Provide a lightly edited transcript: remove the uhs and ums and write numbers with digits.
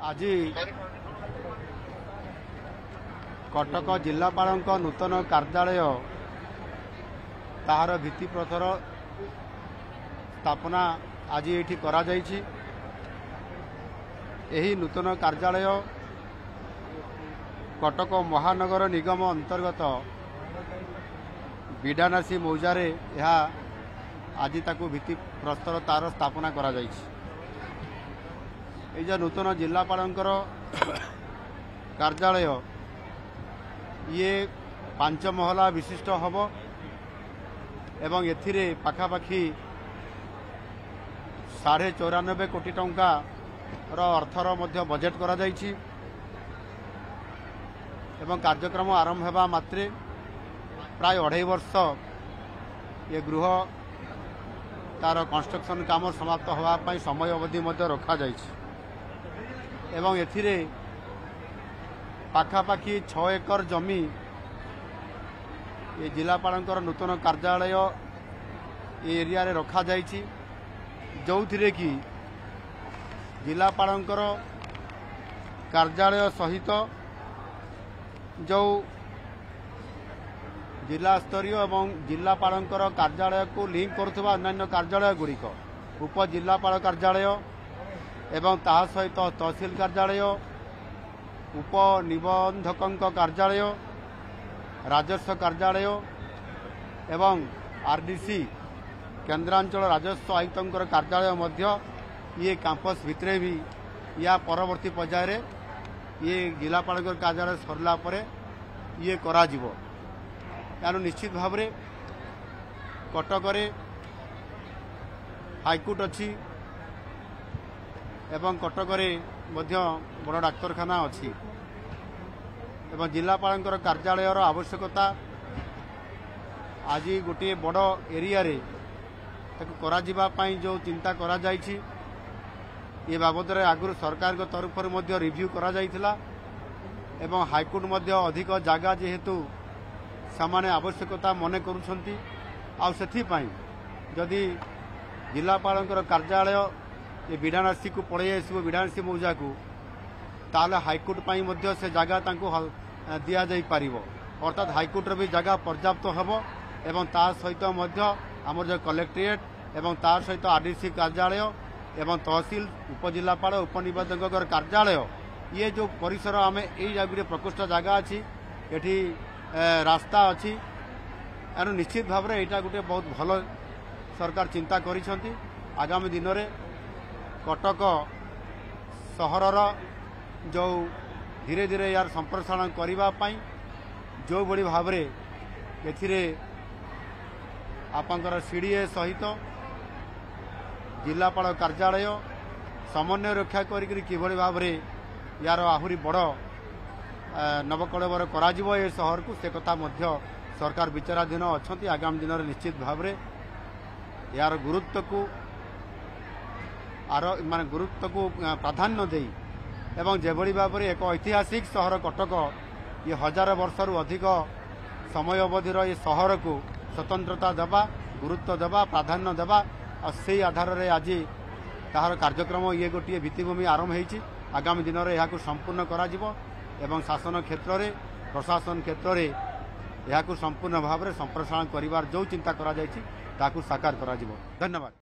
आज कटक जिलापाल नूतन कार्यालय ताहार भित्तिप्रस्तर स्थापना आज ये करा जायछि। एही नूतन कार्यालय कटक महानगर निगम अंतर्गत बिडानासी मौजारे आज ताकू भित्तिप्रस्तर तार स्थापना करा जायछि। जो नूतन जिलापाल कार्यालय ये 5 महला विशिष्ट हब एवं एथिरे पाखापाखि 94.5 कोटी टंका अर्थर मध्य बजेट करा जायछि एवं कार्यक्रम आरंभ हेबा मात्रे प्राय 2.5 वर्ष ये गृह तार कंस्ट्रक्शन काम समाप्त होगा पाई समय अवधि मध्य रखा जायछि एवं एथिरे पाखापाखि 6 एकर जमी ये जिलापाल नूतन कार्यालय ये एरिया रे रखा जायछि जो थिरे कि जिलापाल कार्यालय सहित जो जिला स्तरीय एवं जिलापाल कार्यालय को लिंक करुवा अन्य कार्यालय गुड़िक उप जिलापाल कार्यालय एवं ता सहित तहसील कार्यालय उप निबंधक कार्यालय राजस्व कार्यालय एवं आरडीसी केन्द्रांचल राजस्व आयुक्तर कार्यालय मध्य ये कैंपस भितरे भी या परवर्ती पर्यायर ये जिलापाल कार्यालय सरला परे ये करा जिवो। यानु निश्चित भाव में कटक हाईकोर्ट अच्छी एवं कटक बड़ डाक्तरखाना अच्छी एवं जिलापाल कार्यालय आवश्यकता आज गोटे बड़ एरिया रे करा जिबा पाई जो चिंता करा जायछि ये बाबद आगुरी सरकार तरफ रिव्यू करा जायथिला एवं हाईकोर्ट मध्य अधिक जगह जेहेतु सामान्य आवश्यकता मने करुछंती आ सेथिपाई जदि जिलापाल कार्यालय ये बिडानासी को पड़े आसो बिडानासी मौजा को ताले हाईकोर्ट पाई मध्य से जगह तांको दिया जाई पारिबो अर्थात हाईकोर्ट भी जगह पर्याप्त हबो एवं ता सहित मध्य आमर जो कलेक्ट्रेट एवं ता सहित आरडीसी कार्यालय एवं तहसील उपजिलापाल उपनिबंधक कार्यालय ये जो परिसर आम ये प्रकोष्ठ जगह अच्छी एठी रास्ता अच्छी एनु निश्चित भाव में यहाँ गोटे बहुत भल सरकार चिंता करिसेंती। आगामी दिन में कटक सहरर जो धीरे धीरे यार संप्रसारण करने जो बड़ी भाव में आपंकर सीडीए सहित जिलापाल कार्यालय समन्वय रक्षा कि भाव में यार आहुरी बड़ नवकलेवर कराजिबो ए शहर को से कथा मध्य सरकार विचाराधीन अच्छा। आगामी दिन में निश्चित भाव में यार गुरुत्व को माने गुरुत्व को प्राधान्य दे एवं जेभली भाव में एक ऐतिहासिक शहर कटक ये 1000 वर्षरु अधिक समय अवधिर ये शहर को स्वतंत्रता देवा गुरुत्व देवा प्राधान्य देवा और से आधार रे आज ताहार कार्यक्रम ये गोटे भित्तिभूमि आरंभ होईछि। आगामी दिन में यह संपूर्ण करा जिवो एवं शासन क्षेत्र में प्रशासन क्षेत्र में यह संपूर्ण भाव में संप्रसारण करिवार जो चिंता करा जायछि ताकू साकार करा जिवो। धन्यवाद।